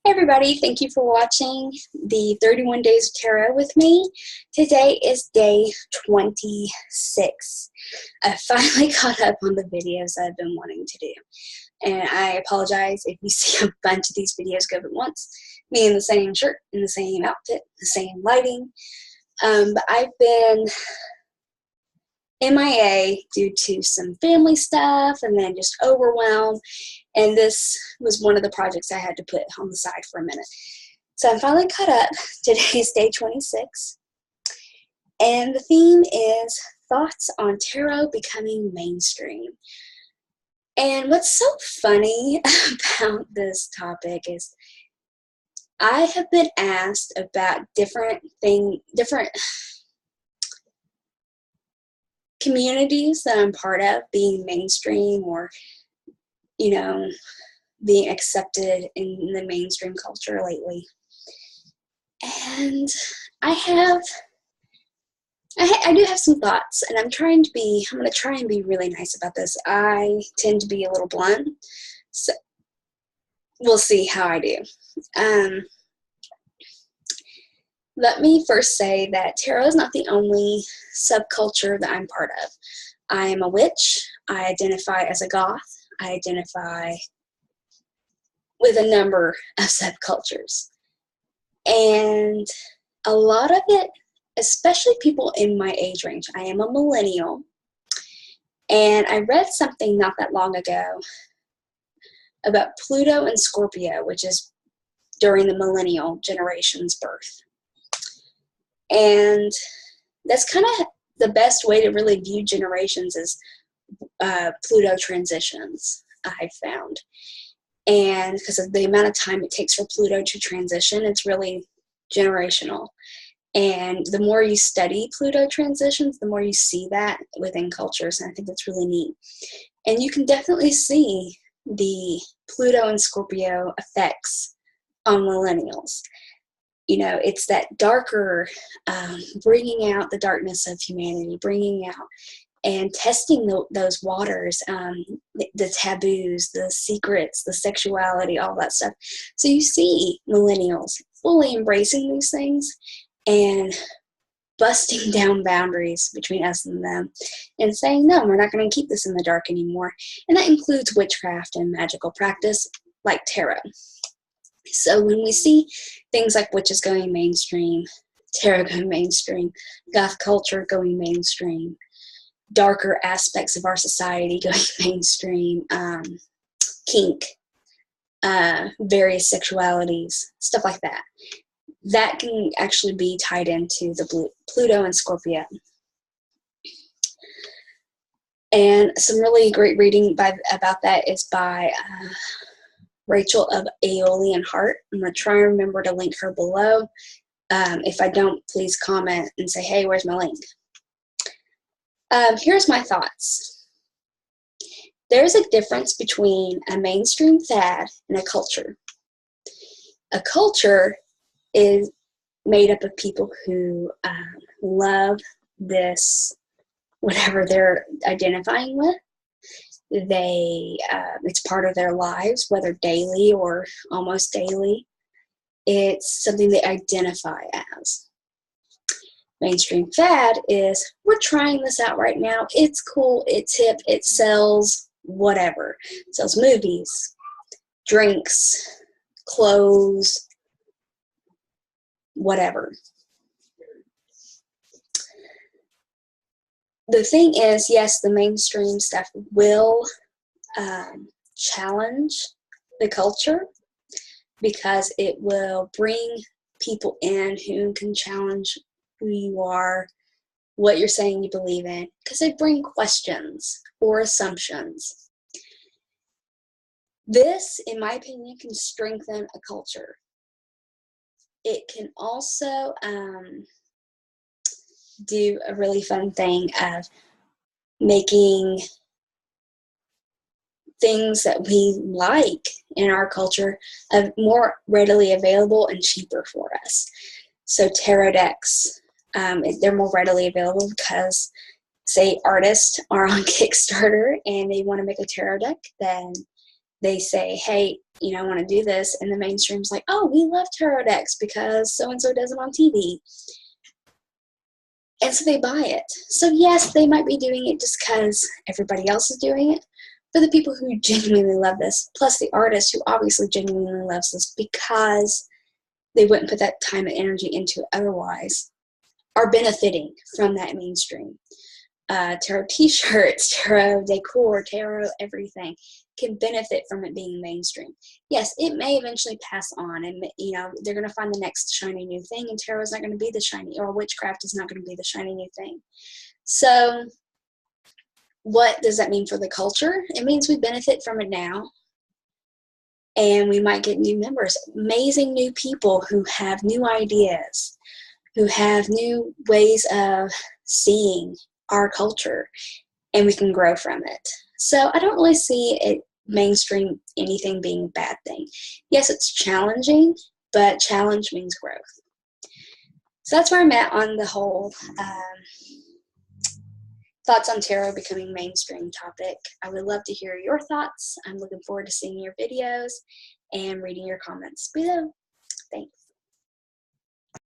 Hey everybody, thank you for watching the 31 Days of Tarot with me. Today is day 26. I finally caught up on the videos I've been wanting to do. And I apologize if you see a bunch of these videos go at once. Me in the same shirt, in the same outfit, the same lighting. But I've been MIA due to some family stuff and then just overwhelmed. And this was one of the projects I had to put on the side for a minute. So I'm finally caught up. Today's day 26. And the theme is thoughts on tarot becoming mainstream. And what's so funny about this topic is I have been asked about different communities that I'm part of being mainstream or, being accepted in the mainstream culture lately. And I do have some thoughts, and I'm going to try and be really nice about this. I tend to be a little blunt, so we'll see how I do. Let me first say that tarot is not the only subculture that I'm part of. I am a witch. I identify as a goth. I identify with a number of subcultures. And a lot of it, especially people in my age range, I am a millennial. And I read something not that long ago about Pluto and Scorpio, which is during the millennial generation's birth. And that's kind of the best way to really view generations is Pluto transitions, I've found. And because of the amount of time it takes for Pluto to transition, it's really generational. And the more you study Pluto transitions, the more you see that within cultures. And I think that's really neat. And you can definitely see the Pluto and Scorpio effects on millennials. It's that darker, bringing out the darkness of humanity, bringing out and testing those waters, the taboos, the secrets, the sexuality, all that stuff. So you see millennials fully embracing these things and busting down boundaries between us and them and saying, no, we're not going to keep this in the dark anymore. And that includes witchcraft and magical practice like tarot. So when we see things like witches going mainstream, tarot going mainstream, goth culture going mainstream, darker aspects of our society going mainstream, kink, various sexualities, stuff like that. That can actually be tied into the Pluto and Scorpio. And some really great reading about that is by Rachel of Aeolian Heart. I'm going to try and remember to link her below. If I don't, please comment and say, hey, where's my link? Here's my thoughts. There's a difference between a mainstream fad and a culture. A culture is made up of people who love this, whatever they're identifying with. It's part of their lives, whether daily or almost daily. It's something they identify as. Mainstream fad is, we're trying this out right now. It's cool, it's hip, it sells, whatever. It sells movies, drinks, clothes, whatever. The thing is, yes, the mainstream stuff will challenge the culture because it will bring people in who can challenge who you are, what you're saying you believe in, because they bring questions or assumptions. This, in my opinion, can strengthen a culture. It can also do a really fun thing of making things that we like in our culture more readily available and cheaper for us. So tarot decks, they're more readily available because, say, artists are on Kickstarter and they want to make a tarot deck, then they say, hey, you know, I want to do this, and the mainstream's like, oh, we love tarot decks because so-and-so does it on TV. And so they buy it. So yes, they might be doing it just because everybody else is doing it, but the people who genuinely love this, plus the artist who obviously genuinely loves this because they wouldn't put that time and energy into it otherwise, are benefiting from that mainstream. Tarot t-shirts, tarot decor, tarot everything can benefit from it being mainstream. Yes, it may eventually pass on, and you know, they're going to find the next shiny new thing, and tarot is not going to be the shiny, or witchcraft is not going to be the shiny new thing. So what does that mean for the culture? It means we benefit from it now, and we might get new members, amazing new people who have new ideas, who have new ways of seeing our culture, and we can grow from it. So I don't really see it mainstream anything being a bad thing. Yes, it's challenging, but challenge means growth. So that's where I'm at on the whole thoughts on tarot becoming mainstream topic. I would love to hear your thoughts. I'm looking forward to seeing your videos and reading your comments below. Thanks.